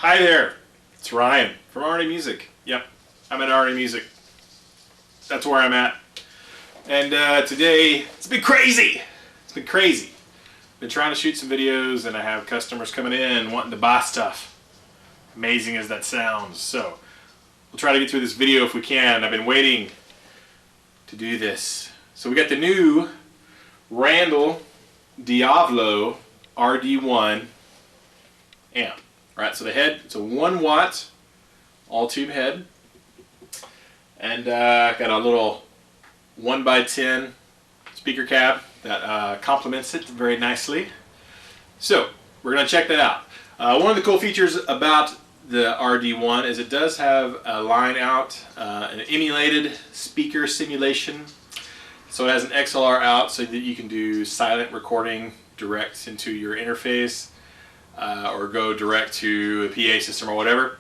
Hi there, it's Ryan from RD Music. Yep, I'm at RD Music. That's where I'm at. And today, it's been crazy. It's been crazy. Been trying to shoot some videos and I have customers coming in wanting to buy stuff. Amazing as that sounds. So, we'll try to get through this video if we can. I've been waiting to do this. So we got the new Randall Diavlo RD1 amp. Alright, so the head, it's a 1 watt all tube head, and got a little 1x10 speaker cab that complements it very nicely. So we're going to check that out. One of the cool features about the RD1 is it does have a line out, an emulated speaker simulation. So it has an XLR out so that you can do silent recording direct into your interface. Or go direct to a PA system or whatever.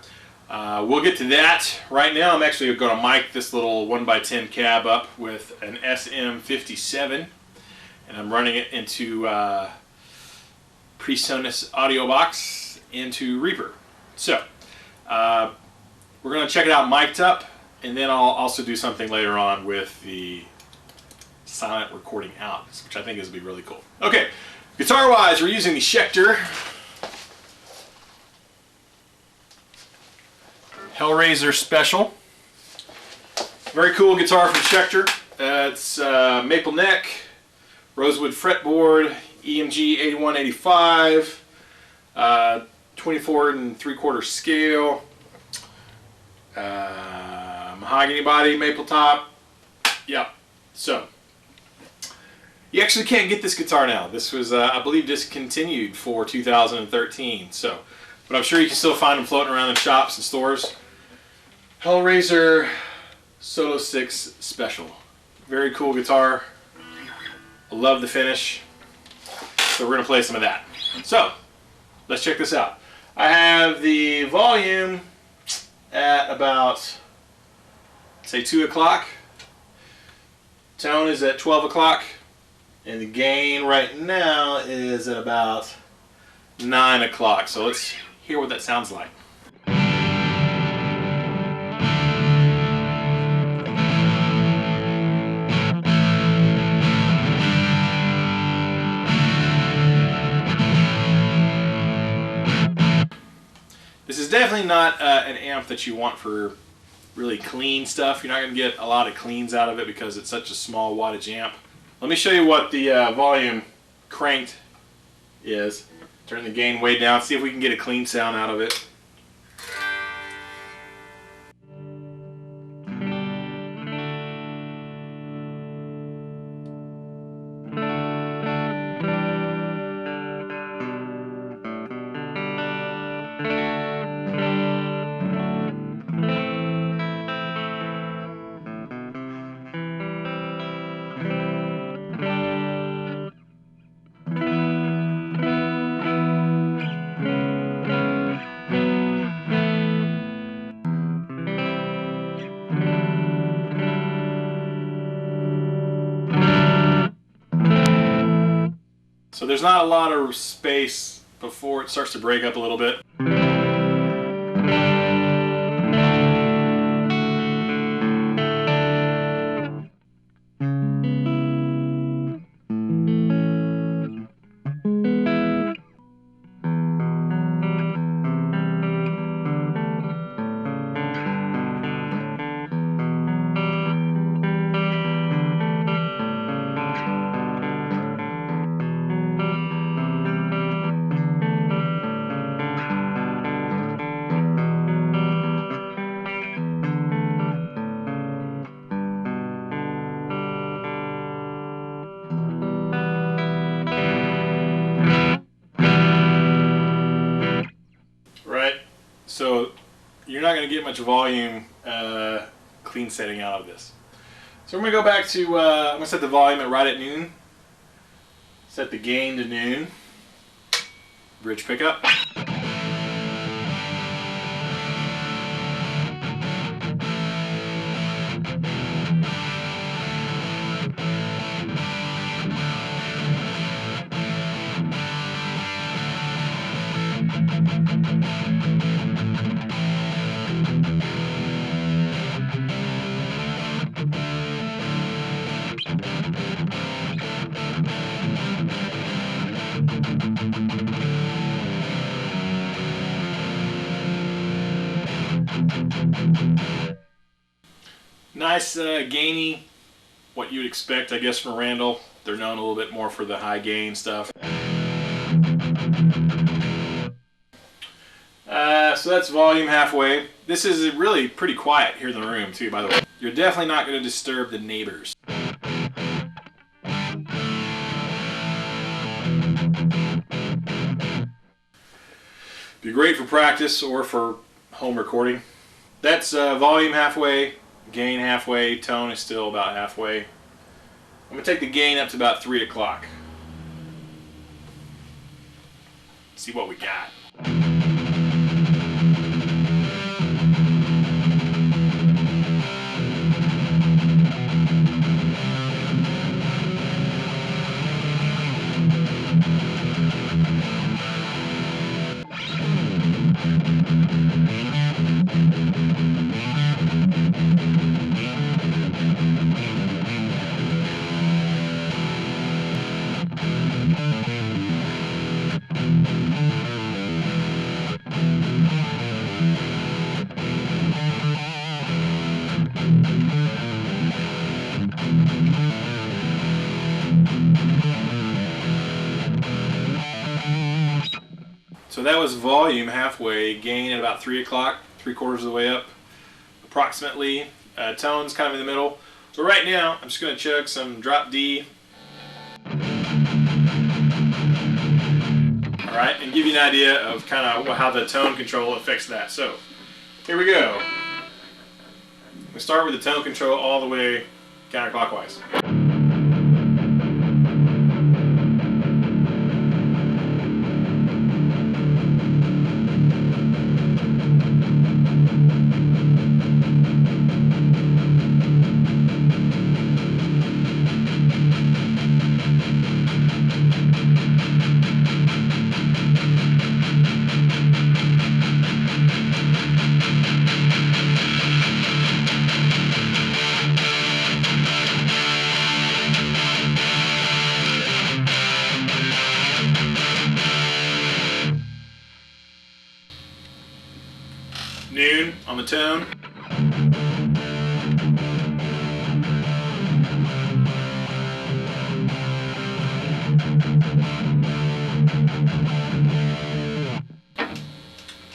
We'll get to that. Right now I'm actually going to mic this little 1x10 cab up with an SM57 and I'm running it into Presonus audiobox into Reaper. So we're going to check it out mic'd up, and then I'll also do something later on with the silent recording out, which I think is going to be really cool. Okay, guitar wise we're using the Schecter Hellraiser Special. Very cool guitar from Schecter. It's maple neck, rosewood fretboard, EMG 8185, 24 3/4 scale, mahogany body, maple top. Yep. So you actually can't get this guitar now. This was, I believe, discontinued for 2013. So, but I'm sure you can still find them floating around in shops and stores. Hellraiser Solo 6 Special. Very cool guitar. I love the finish. So we're going to play some of that. So, let's check this out. I have the volume at about, say, 2 o'clock. Tone is at 12 o'clock. And the gain right now is at about 9 o'clock. So let's hear what that sounds like. This is definitely not an amp that you want for really clean stuff. You're not going to get a lot of cleans out of it because it's such a small wattage amp. Let me show you what the volume cranked is. Turn the gain way down, see if we can get a clean sound out of it. So there's not a lot of space before it starts to break up a little bit. So you're not going to get much volume clean setting out of this. So we're going to go back to, I'm going to set the volume at right at noon. Set the gain to noon. Bridge pickup. nice gainy, what you'd expect, I guess, from Randall. They're known a little bit more for the high gain stuff. So that's volume halfway. This is really pretty quiet here in the room too, by the way. You're definitely not going to disturb the neighbors. Be great for practice or for home recording. That's volume halfway, gain halfway, tone is still about halfway. I'm going to take the gain up to about 3 o'clock. See what we got. So that was volume halfway, gain at about 3 o'clock, 3/4 of the way up, approximately. Tone's kind of in the middle. So right now, I'm just going to chug some drop D. Alright, and give you an idea of kind of how the tone control affects that. So, here we go. We start with the tone control all the way counterclockwise. Noon on the tone.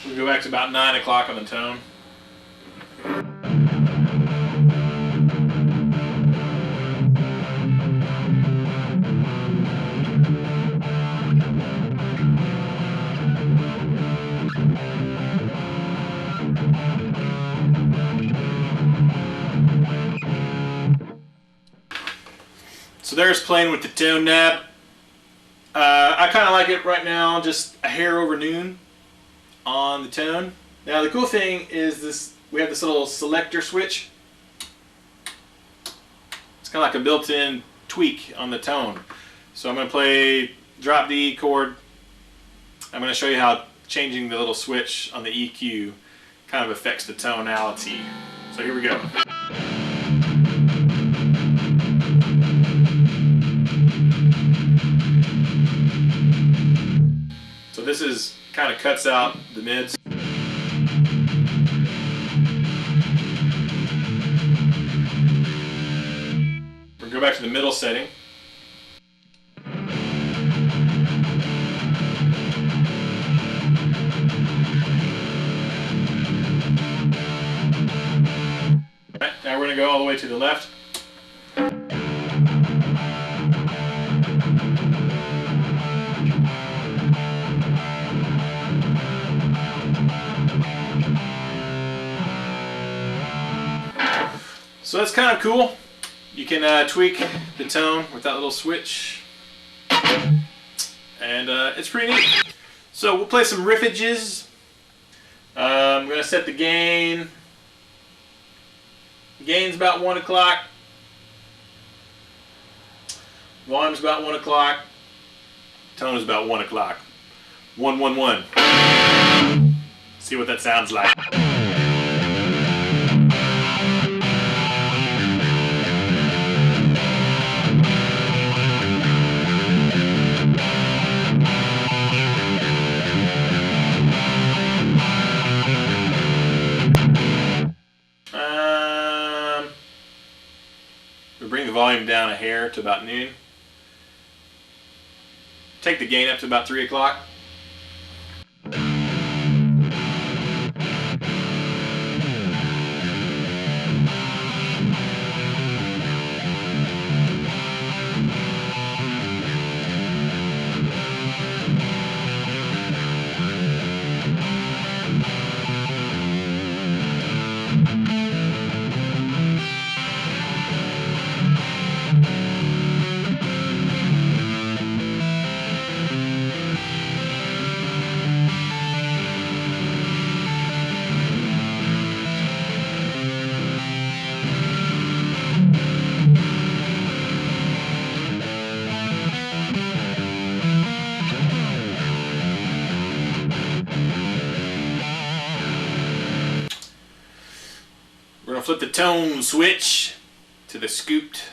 We'll go back to about 9 o'clock on the tone. So there's playing with the tone knob. I kind of like it right now, just a hair over noon on the tone. Now the cool thing is this, we have this little selector switch. It's kind of like a built-in tweak on the tone. So I'm going to play drop D chord. I'm going to show you how changing the little switch on the EQ kind of affects the tonality. So here we go. So this is kind of cuts out the mids. We'll go back to the middle setting. Right, now we're going to go all the way to the left. So that's kind of cool. You can tweak the tone with that little switch, and it's pretty neat. So we'll play some riffages. I'm going to set the gain. Gain's about 1 o'clock. Volume's about 1 o'clock. Tone is about 1 o'clock. 1, 1, 1. See what that sounds like. volume down a hair to about noon. Take the gain up to about 3 o'clock. We're going to flip the tone switch to the scooped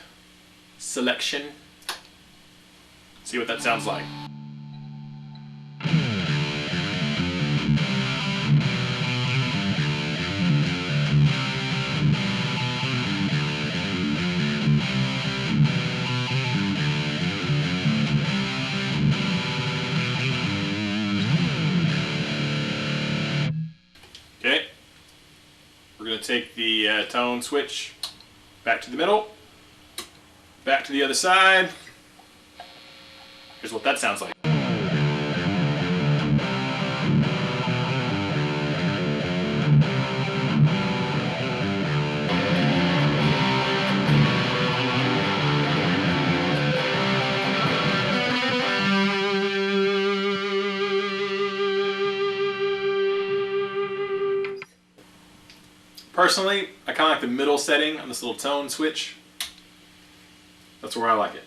selection. See what that sounds like. Okay. We're going to take the tone switch back to the middle, back to the other side. Here's what that sounds like. Personally, I kind of like the middle setting on this little tone switch. That's where I like it.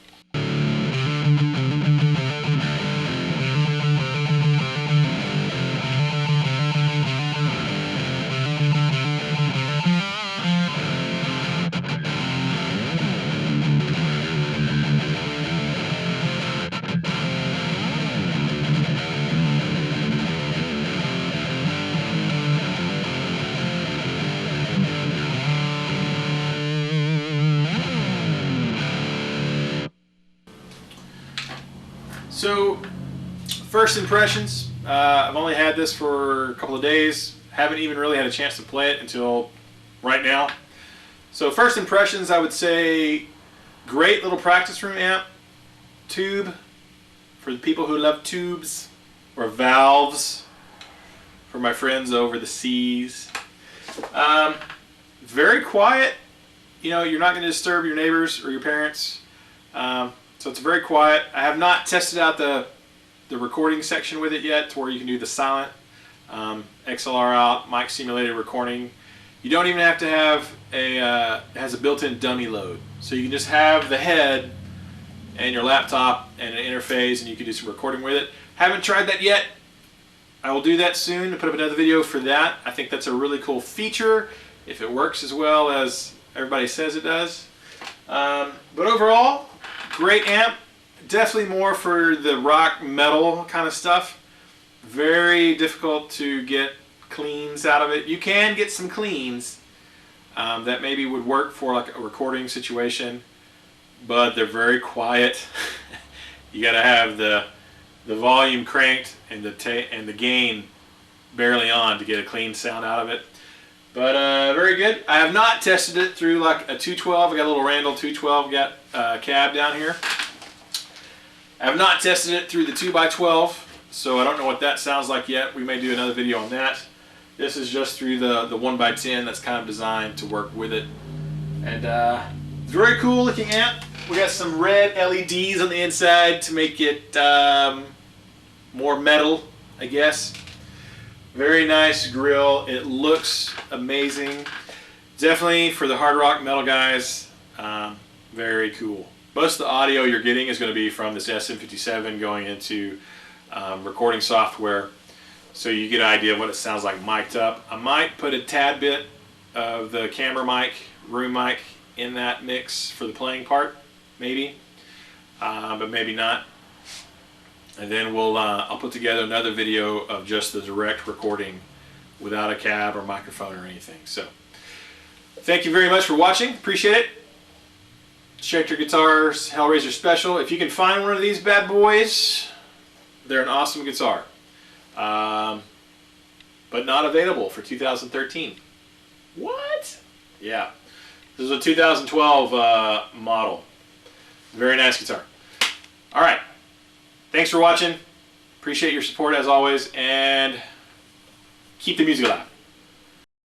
So, first impressions, I've only had this for a couple of days. Haven't even really had a chance to play it until right now. So first impressions, I would say great little practice room amp, tube, for the people who love tubes, or valves, for my friends over the seas. Very quiet. You know, you're not going to disturb your neighbors or your parents. So it's very quiet. I have not tested out the recording section with it yet, to where you can do the silent XLR out, mic simulated recording. You don't even have to have it has a built-in dummy load. So you can just have the head and your laptop and an interface, and you can do some recording with it. Haven't tried that yet. I will do that soon and put up another video for that. I think that's a really cool feature if it works as well as everybody says it does. But overall, great amp. Definitely more for the rock metal kind of stuff. Very difficult to get cleans out of it. You can get some cleans that maybe would work for like a recording situation, but they're very quiet. You got to have the volume cranked and the gain barely on to get a clean sound out of it. But very good. I have not tested it through like a 212. I got a little Randall 212 cab down here. I have not tested it through the 2x12, so I don't know what that sounds like yet. We may do another video on that. This is just through the 1x10 that's kind of designed to work with it. And very cool looking amp. We got some red LEDs on the inside to make it more metal, I guess. Very nice grill. It looks amazing. Definitely for the hard rock metal guys, very cool. Most of the audio you're getting is going to be from this SM57 going into recording software, so you get an idea of what it sounds like mic'd up. I might put a tad bit of the camera mic, room mic, in that mix for the playing part, maybe, but maybe not. And then I'll put together another video of just the direct recording without a cab or microphone or anything. So, thank you very much for watching. Appreciate it. Schecter Guitars Hellraiser Special. If you can find one of these bad boys, they're an awesome guitar. But not available for 2013. What? Yeah. This is a 2012 model. Very nice guitar. Alright. Thanks for watching. Appreciate your support as always, and keep the music alive.